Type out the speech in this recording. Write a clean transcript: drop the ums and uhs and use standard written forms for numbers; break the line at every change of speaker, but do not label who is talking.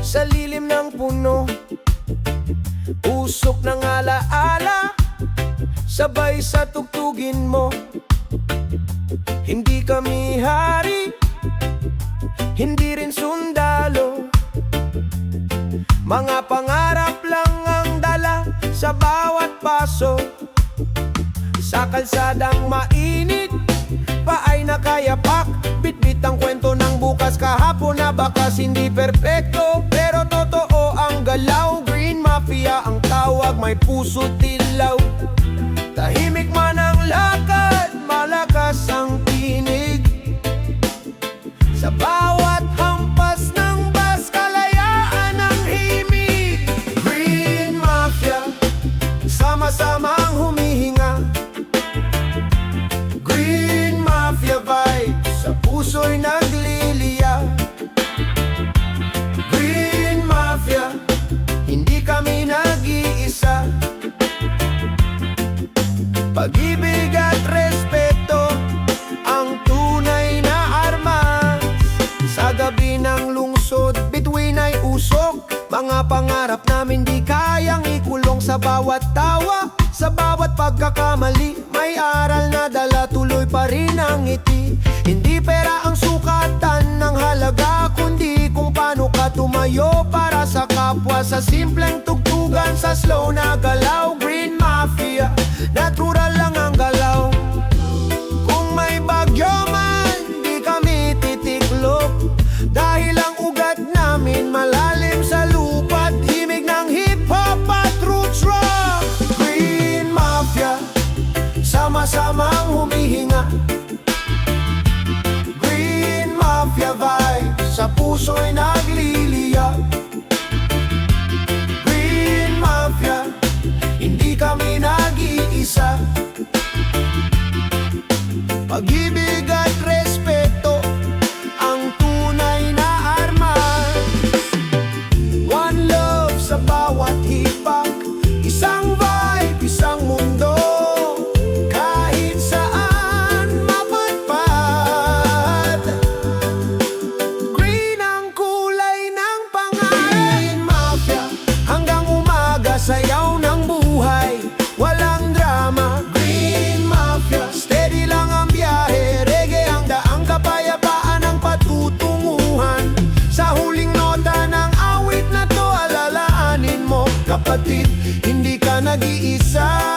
sa lilim ng puno, usok ng alaala, sabay sa tugtugin mo. Hindi kami hari, hindi rin sundalo, mga pangarap lang ang dala sa bawat paso. Sa kalsadang mainit, paay nakayapak, bitbit ang kwento ng bukas kahapon na bakas hindi perpekto, pero totoo ang galaw. Green Mafia ang tawag, may puso tilaw. Tahimik man ang lakad, malakas ang tinig. Sa bawat hampas ng bus, kalayaan ang himig. Green Mafia, sama-samang humihinga. Green Mafia vibe, sa puso'y nagliliya. Green Mafia, hindi kami nag-iisa. Pag-ibig at respeto ang tunay na armas. Sa gabi ng lungsod, bituin ay usok, mga pangarap namin di kayang ikulong. Sa bawat tawa, sa bawat pagkakamali, may aral na dala, tuloy pa rin ang ngiti. Hindi pera ang sukatan ng halaga, kundi kung paano ka tumayo para sa kapwa. Sa simpleng tugtugan, sa slow na galaw. Green Mafia, natural lang ang galaw. Kung may bagyo man, di kami titiklop, dahil ang ugat namin malalim sa lupa. Himig ng hip-hop at roots rock. Green Mafia, sama-samang humihinga. Green Mafia vibe, sa puso'y nagliliya. Green Mafia, hindi kami nag-iisa. Pag-ibig at respeto ang tunay na armas. One love sa bawat hipak, isang vibe, isang mundo. Kahit saan mapadpad, green ang kulay ng pangarap. Green Mafia, hanggang umaga sayaw ng buhay, walang drama. Green Mafia, steady lang ang biyahe, reggae ang daang kapayapaan ang patutunguhan. Sa huling nota ng awit na to, alalaanin mo, kapatid, hindi ka nag-iisa.